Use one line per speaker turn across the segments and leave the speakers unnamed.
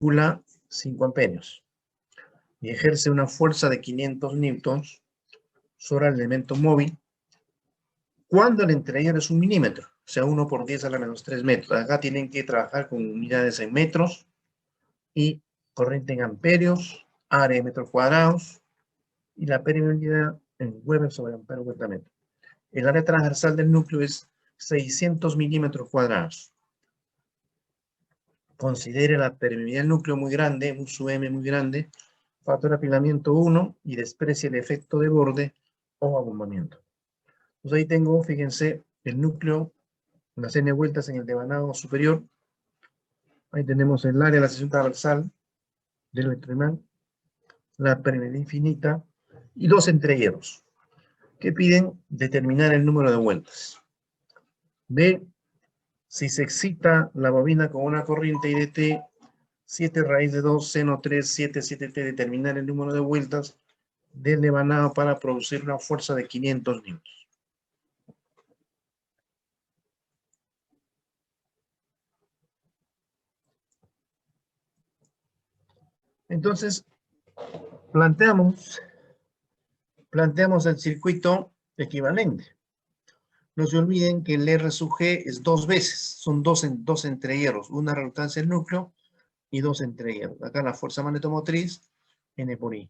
circula 5 amperios y ejerce una fuerza de 500 newtons sobre el elemento móvil cuando el entreguero es 1 milímetro, o sea, 1 por 10 a la menos 3 metros. Acá tienen que trabajar con unidades en metros y corriente en amperios, área en metros cuadrados y la permeabilidad en Weber sobre ampero vuelta metro. El área transversal del núcleo es 600 milímetros cuadrados. Considere la permeabilidad del núcleo muy grande, un sub m muy grande, factor de apilamiento 1 y desprecie el efecto de borde o abombamiento. Pues ahí tengo, fíjense, el núcleo, las n vueltas en el devanado superior. Ahí tenemos el área de la sección transversal del electroimán, la permeabilidad infinita y dos entrehieros que piden determinar el número de vueltas. B, si se excita la bobina con una corriente IDT 7 raíz de 2 seno 3 7 7t, determinar el número de vueltas del devanado para producir una fuerza de 500 newtons. Entonces, planteamos el circuito equivalente. No se olviden que el R sub G es 2 veces, son dos entrehieros, una reluctancia del núcleo y 2 entrehieros. Acá la fuerza magnetomotriz, N por I.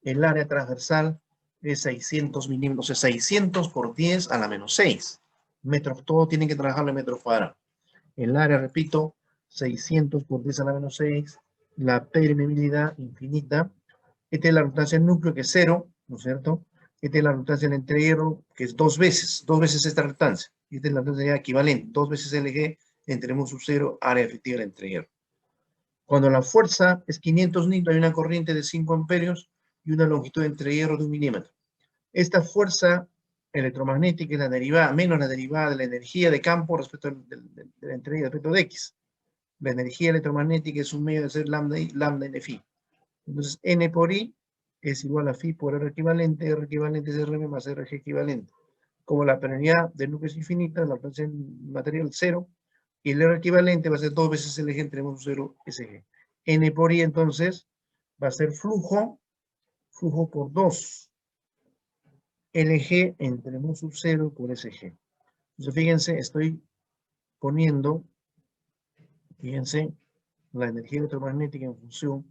El área transversal es 600 milímetros, es 600 por 10 a la menos 6 metros, todo tienen que trabajarlo en metros cuadrados. El área, repito, 600 por 10 a la menos 6, la permeabilidad infinita. Esta es la reluctancia del núcleo, que es 0, ¿no es cierto? Esta es la reluctancia del entrehierro, que es 2 veces esta reluctancia. Esta es la reluctancia equivalente, 2 veces LG entre mu sub 0, área efectiva del entrehierro. Cuando la fuerza es 500 newton, hay una corriente de 5 amperios y una longitud de entrehierro de 1 milímetro. Esta fuerza electromagnética es la derivada, menos la derivada de la energía de campo respecto del entrehierro, respecto de X. La energía electromagnética es un medio de ser lambda I, lambda N phi. Entonces, N por I es igual a phi por R equivalente es RM más RG equivalente. Como la permeabilidad del núcleo es infinita, la potencia material 0, y el R equivalente va a ser 2 veces LG entre mu 0 SG. N por I, entonces, va a ser flujo por 2. LG entre mu sub 0 por SG. Entonces, fíjense, estoy poniendo, fíjense, la energía electromagnética en función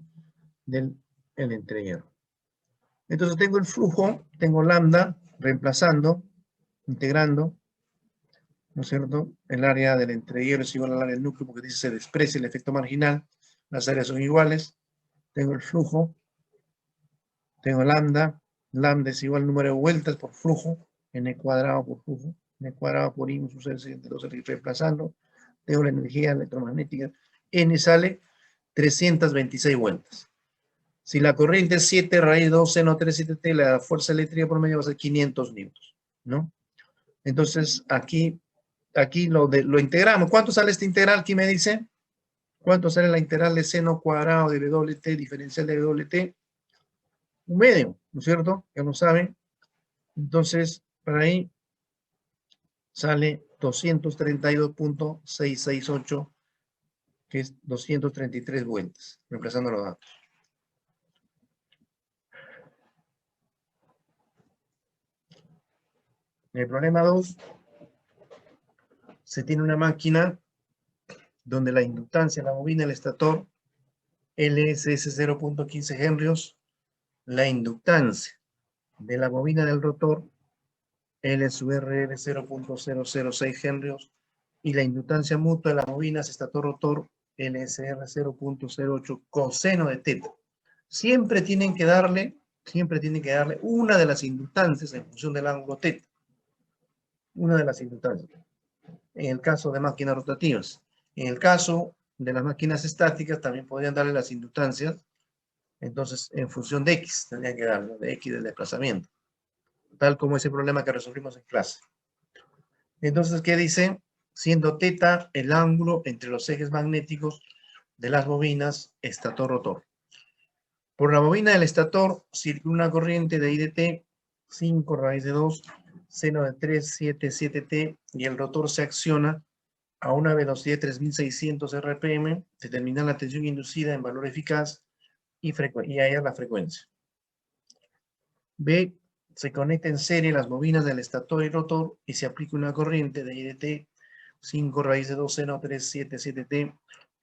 del entrehierro. Entonces tengo el flujo, tengo lambda, reemplazando, integrando, ¿no es cierto? El área del entrehierro es igual al área del núcleo porque dice se desprecia el efecto marginal, las áreas son iguales. Tengo el flujo, tengo lambda es igual al número de vueltas por flujo, n cuadrado por flujo, n cuadrado por I mu sub 0, entonces reemplazando. Tengo la energía electromagnética, n sale 326 vueltas. Si la corriente es 7 raíz 2 seno 3 7t, la fuerza eléctrica por medio va a ser 500 newtons, ¿no? Entonces, aquí lo integramos. ¿Cuánto sale esta integral? ¿Quién me dice? ¿Cuánto sale la integral de seno cuadrado de WT, diferencial de WT? 1/2, ¿no es cierto? Ya lo saben. Entonces, para ahí sale 232.668, que es 233 vueltas, reemplazando los datos. En el problema 2, se tiene una máquina donde la inductancia, la bobina, el estator, LSS 0.15 henrios, la inductancia de la bobina del rotor, L sub RR 0.006 henrios, y la inductancia mutua de las bobinas estator-rotor, LSR 0.08 coseno de teta. Siempre tienen que darle una de las inductancias en función del ángulo teta. Una de las inductancias. En el caso de máquinas rotativas. En el caso de las máquinas estáticas también podrían darle las inductancias, entonces en función de X, tendrían que darle de X del desplazamiento, tal como ese problema que resolvimos en clase. Entonces, ¿qué dice? Siendo teta el ángulo entre los ejes magnéticos de las bobinas estator-rotor. Por la bobina del estator circula una corriente de IDT 5 raíz de 2 seno de 3 7 7t, y el rotor se acciona a una velocidad de 3600 RPM, determinar la tensión inducida en valor eficaz y hallar la frecuencia. B. Se conecta en serie las bobinas del estator y rotor y se aplica una corriente de IDT 5 raíz de 2 seno 377T.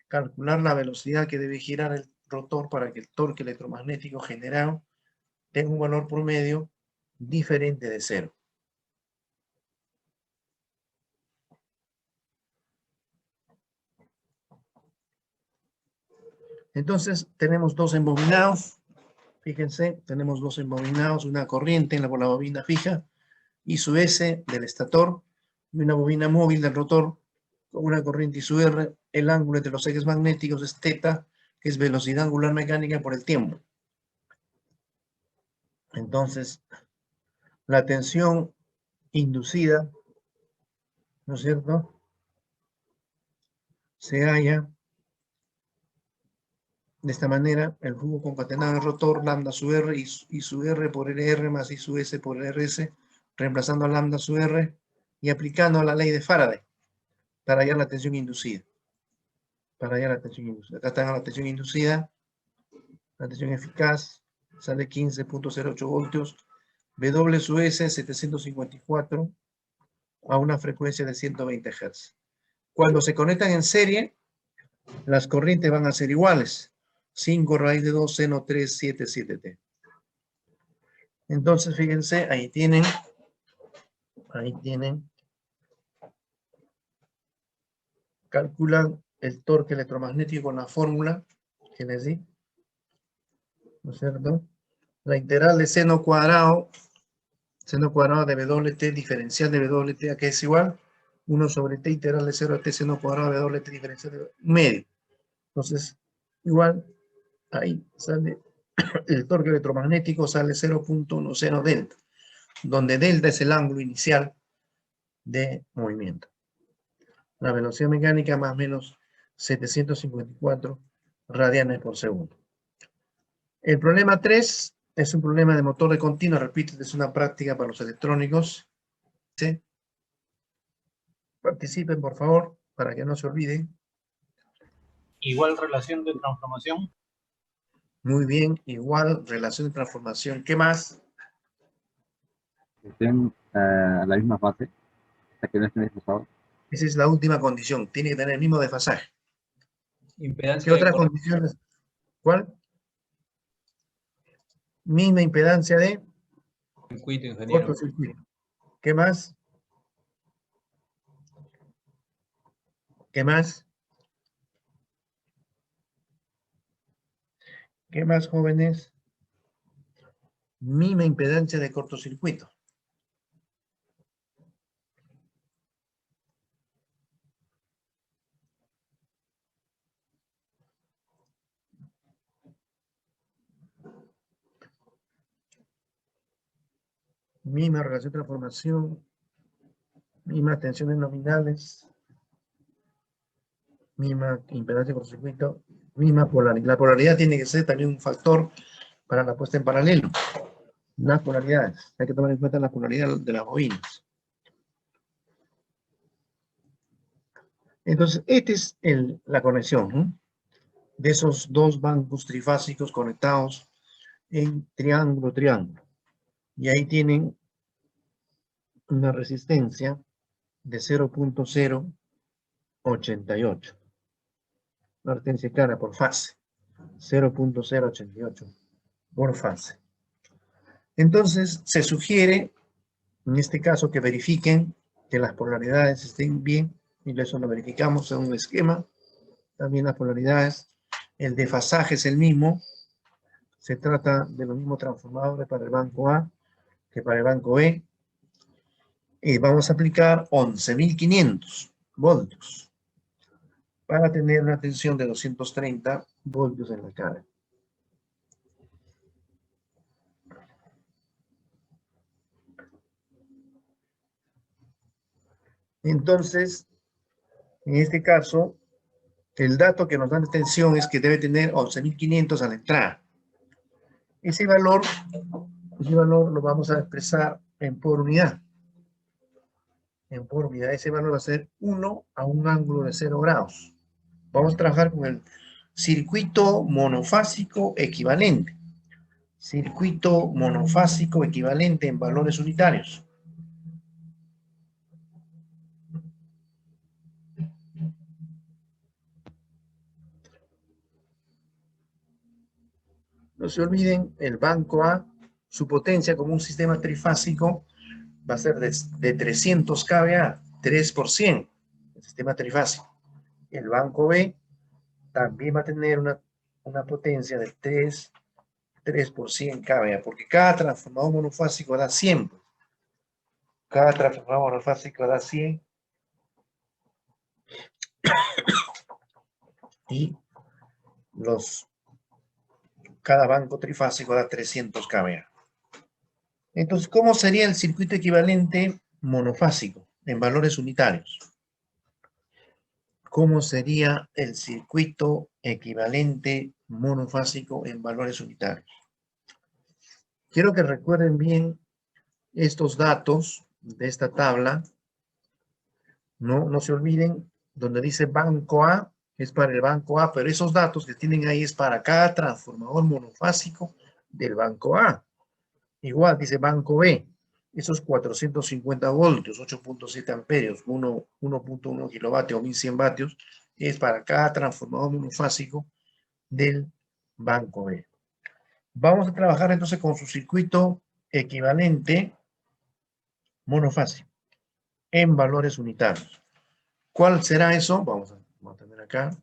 Calcular la velocidad que debe girar el rotor para que el torque electromagnético generado tenga un valor promedio diferente de 0. Entonces, tenemos dos embobinados. Fíjense, tenemos dos embobinados, una corriente en la bobina fija y su S del estator y una bobina móvil del rotor con una corriente y su R. El ángulo entre los ejes magnéticos es θ, que es velocidad angular mecánica por el tiempo. Entonces, la tensión inducida, ¿no es cierto?, se halla de esta manera: el flujo concatenado del rotor, lambda su R y su R por LR más I su S por RS, reemplazando a lambda su R y aplicando la ley de Faraday para hallar la tensión inducida. Acá está la tensión inducida, la tensión eficaz, sale 15.08 voltios, W su S 754 a una frecuencia de 120 Hz. Cuando se conectan en serie, las corrientes van a ser iguales. 5 raíz de 2 seno 377T. Entonces, fíjense, ahí tienen, calculan el torque electromagnético con la fórmula que les di, ¿no es cierto? La integral de seno cuadrado de WT diferencial de WT, ¿a qué es igual? 1 sobre T integral de 0 a T seno cuadrado de WT diferencial de medio. Entonces, igual, ahí sale el torque electromagnético, sale 0.1 seno delta, donde delta es el ángulo inicial de movimiento. La velocidad mecánica más o menos 754 radianes por segundo. El problema 3 es un problema de motor de continuo, repito, es una práctica para los electrónicos. ¿Sí? Participen, por favor, para que no se olviden.
Igual relación de transformación.
Muy bien, igual relación de transformación. ¿Qué más?
Estén a la misma fase, hasta que no estén desfasados.
Esa es la última condición, tiene que tener el mismo desfasaje.
Impedancia.
¿Qué otras condiciones? ¿Cuál? Misma impedancia de
Circuito, ingeniero.
cortocircuito. ¿Qué más? ¿Qué más? ¿Qué más, jóvenes? Misma impedancia de cortocircuito. Misma relación de transformación, mismas tensiones nominales, misma impedancia de cortocircuito, misma polaridad. La polaridad tiene que ser también un factor para la puesta en paralelo. Las polaridades, hay que tomar en cuenta la polaridad de las bobinas. Entonces, esta es la conexión de esos dos bancos trifásicos conectados en triángulo. Y ahí tienen una resistencia de 0.088. Una resistencia clara por fase. 0.088 por fase. Entonces, se sugiere, en este caso, que verifiquen que las polaridades estén bien, y eso lo verificamos en un esquema. También las polaridades, el desfasaje es el mismo, se trata de los mismos transformadores para el banco A que para el banco B, y vamos a aplicar 11.500 voltios para tener una tensión de 230 voltios en la cara. Entonces, en este caso, el dato que nos da de tensión es que debe tener 11.500 a la entrada. Ese valor lo vamos a expresar por unidad. en por unidad. Ese valor va a ser 1 a un ángulo de 0 grados. Vamos a trabajar con el circuito monofásico equivalente. Circuito monofásico equivalente en valores unitarios. No se olviden, el banco A, su potencia como un sistema trifásico va a ser de 300 kVA, 3%, el sistema trifásico. El banco B también va a tener una potencia de 3 por 100 kVA, porque cada transformador monofásico da 100. Cada transformador monofásico da 100. Y cada banco trifásico da 300 kVA. Entonces, ¿cómo sería el circuito equivalente monofásico en valores unitarios? ¿Cómo sería el circuito equivalente monofásico en valores unitarios? Quiero que recuerden bien estos datos de esta tabla. No se olviden, donde dice banco A, es para el banco A, pero esos datos que tienen ahí es para cada transformador monofásico del banco A. Igual dice banco B, esos 450 voltios, 8.7 amperios, 1.1 kilovatios o 1100 vatios, es para cada transformador monofásico del banco B. Vamos a trabajar entonces con su circuito equivalente monofásico en valores unitarios. ¿Cuál será eso? Vamos a tener acá.